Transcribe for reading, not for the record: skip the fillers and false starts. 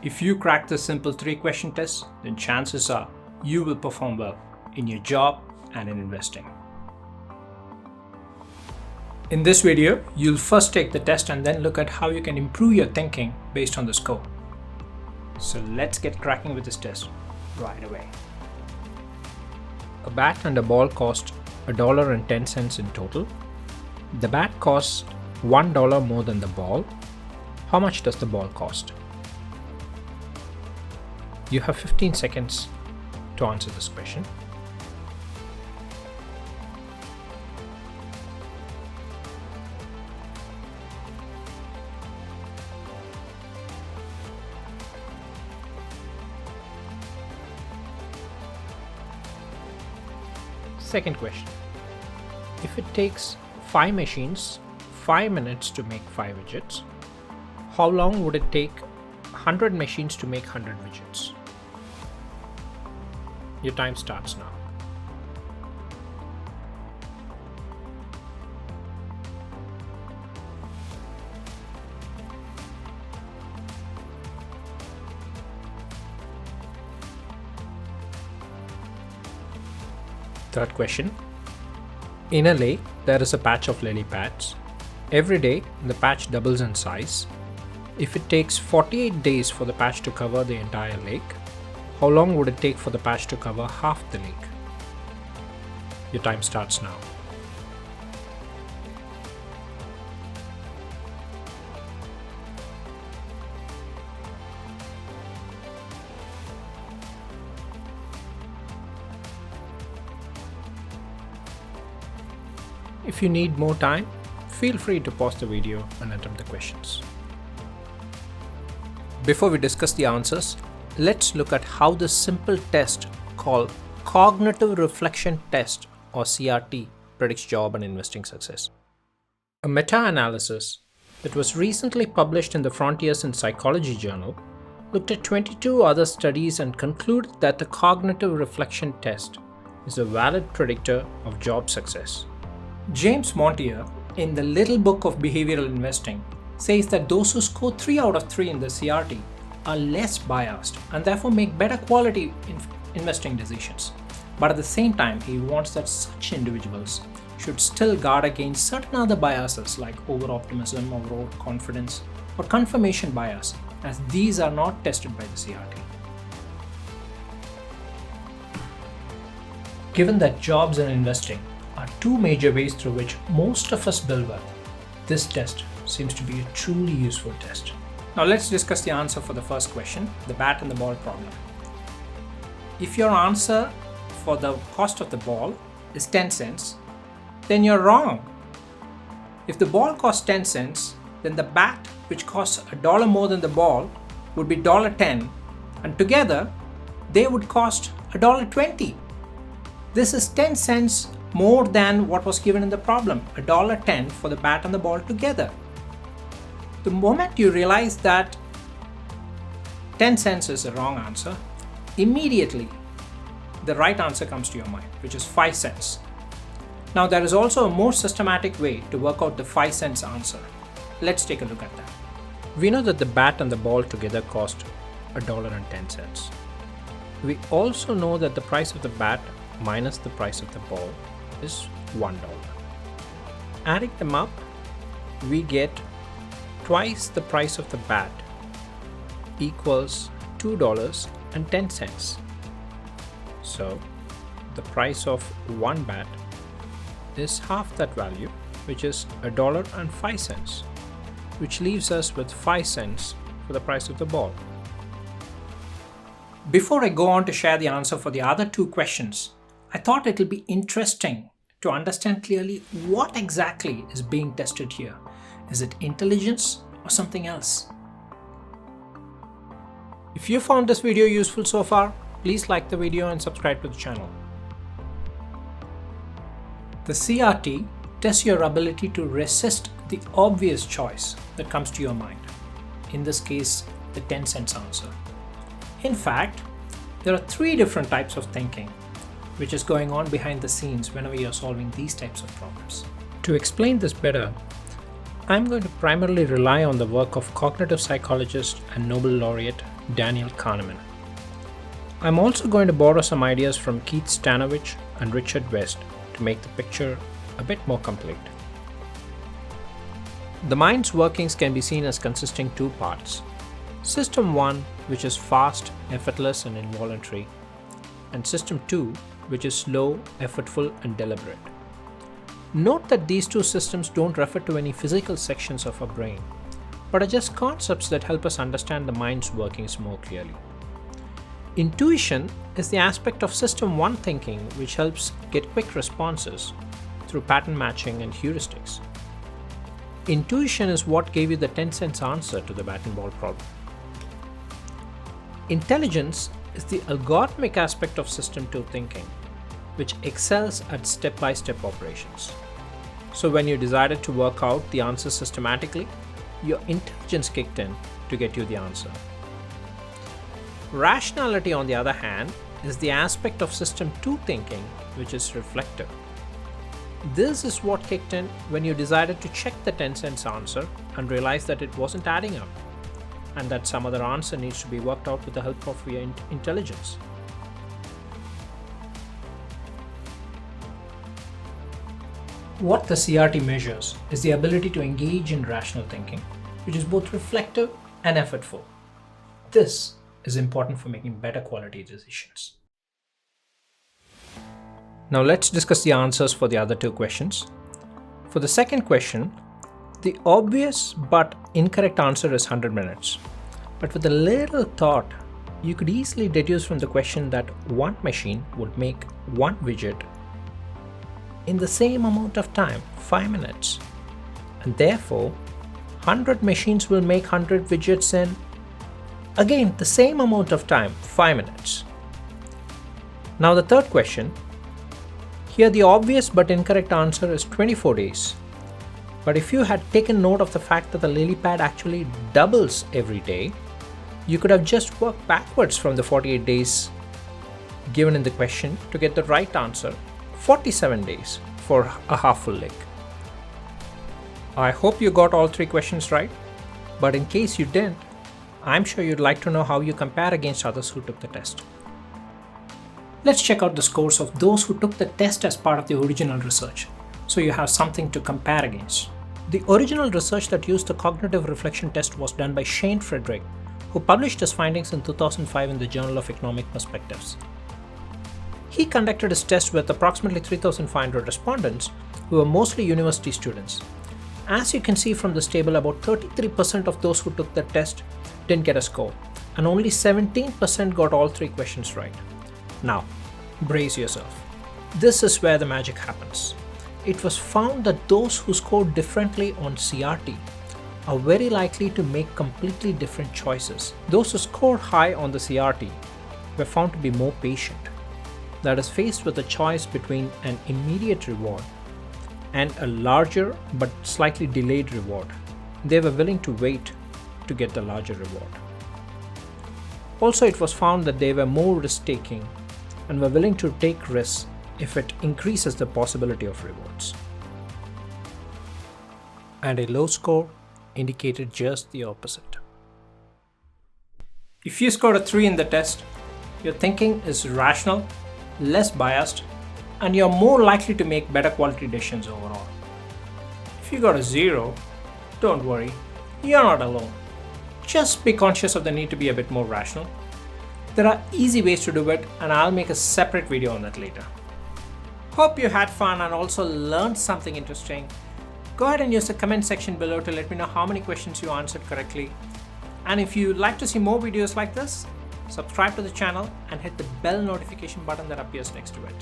If you crack this simple 3-question test, then chances are you will perform well in your job and in investing. In this video, you'll first take the test and then look at how you can improve your thinking based on the score. So let's get cracking with this test right away. A bat and a ball cost $1.10 in total. The bat costs $1 more than the ball. How much does the ball cost? You have 15 seconds to answer this question. Second question. If it takes 5 machines 5 minutes to make 5 widgets, how long would it take 100 machines to make 100 widgets? Your time starts now. Third question. In a lake, there is a patch of lily pads. Every day, the patch doubles in size. If it takes 48 days for the patch to cover the entire lake, how long would it take for the patch to cover half the lake? Your time starts now. If you need more time, feel free to pause the video and attempt the questions. Before we discuss the answers, let's look at how this simple test called Cognitive Reflection Test or CRT predicts job and investing success. A meta-analysis that was recently published in the Frontiers in Psychology journal looked at 22 other studies and concluded that the Cognitive Reflection Test is a valid predictor of job success. James Montier, in the Little Book of Behavioral Investing, says that those who score 3 out of 3 in the CRT are less biased and therefore make better quality investing decisions. But at the same time, he warns that such individuals should still guard against certain other biases like over-optimism, overconfidence, or confirmation bias, as these are not tested by the CRT. Given that jobs and investing are 2 major ways through which most of us build wealth, this test seems to be a truly useful test. Now let's discuss the answer for the first question, the bat and the ball problem. If your answer for the cost of the ball is 10 cents, then you're wrong. If the ball costs 10 cents, then the bat, which costs $1 more than the ball, would be $1.10, and together they would cost $1.20. This is 10 cents more than what was given in the problem, $1.10 for the bat and the ball together. The moment you realize that 10 cents is the wrong answer, immediately the right answer comes to your mind, which is 5 cents. Now there is also a more systematic way to work out the 5 cents answer. Let's take a look at that. We know that the bat and the ball together cost $1.10. We also know that the price of the bat minus the price of the ball is $1. Adding them up, we get twice the price of the bat equals $2.10. So the price of one bat is half that value, which is $1.05, which leaves us with 5 cents for the price of the ball. Before I go on to share the answer for the other 2 questions, I thought it will be interesting to understand clearly what exactly is being tested here. Is it intelligence or something else? If you found this video useful so far, please like the video and subscribe to the channel. The CRT tests your ability to resist the obvious choice that comes to your mind. In this case, the 10 cents answer. In fact, there are 3 different types of thinking which is going on behind the scenes whenever you're solving these types of problems. To explain this better, I'm going to primarily rely on the work of cognitive psychologist and Nobel laureate Daniel Kahneman. I'm also going to borrow some ideas from Keith Stanovich and Richard West to make the picture a bit more complete. The mind's workings can be seen as consisting two parts. System 1, which is fast, effortless, and involuntary, and System 2, which is slow, effortful, and deliberate. Note that these two systems don't refer to any physical sections of our brain, but are just concepts that help us understand the mind's workings more clearly. Intuition is the aspect of System 1 thinking which helps get quick responses through pattern matching and heuristics. Intuition is what gave you the 10-cent answer to the bat and ball problem. Intelligence is the algorithmic aspect of System 2 thinking, which excels at step-by-step operations. So when you decided to work out the answer systematically, your intelligence kicked in to get you the answer. Rationality, on the other hand, is the aspect of System 2 thinking, which is reflective. This is what kicked in when you decided to check the 10 cents answer and realized that it wasn't adding up, and that some other answer needs to be worked out with the help of your intelligence. What the CRT measures is the ability to engage in rational thinking, which is both reflective and effortful. This is important for making better quality decisions. Now let's discuss the answers for the other two questions. For the second question, the obvious but incorrect answer is 100 minutes. But with a little thought, you could easily deduce from the question that one machine would make one widget in the same amount of time, 5 minutes. And therefore, 100 machines will make 100 widgets in, again, the same amount of time, 5 minutes. Now the third question, here the obvious but incorrect answer is 24 days. But if you had taken note of the fact that the lily pad actually doubles every day, you could have just worked backwards from the 48 days given in the question to get the right answer, 47 days for a half full leg. I hope you got all three questions right, but in case you didn't, I'm sure you'd like to know how you compare against others who took the test. Let's check out the scores of those who took the test as part of the original research, so you have something to compare against. The original research that used the cognitive reflection test was done by Shane Frederick, who published his findings in 2005 in the Journal of Economic Perspectives. He conducted his test with approximately 3,500 respondents who were mostly university students. As you can see from this table, about 33% of those who took the test didn't get a score, and only 17% got all three questions right. Now, brace yourself. This is where the magic happens. It was found that those who scored differently on CRT are very likely to make completely different choices. Those who scored high on the CRT were found to be more patient. That is, faced with a choice between an immediate reward and a larger but slightly delayed reward, they were willing to wait to get the larger reward. Also, it was found that they were more risk-taking and were willing to take risks if it increases the possibility of rewards. And a low score indicated just the opposite. If you scored a 3 in the test, your thinking is rational, less biased, and you're more likely to make better quality decisions overall. If you got a 0, don't worry, you're not alone. Just be conscious of the need to be a bit more rational. There are easy ways to do it, and I'll make a separate video on that later. Hope you had fun and also learned something interesting. Go ahead and use the comment section below to let me know how many questions you answered correctly. And if you'd like to see more videos like this, subscribe to the channel and hit the bell notification button that appears next to it.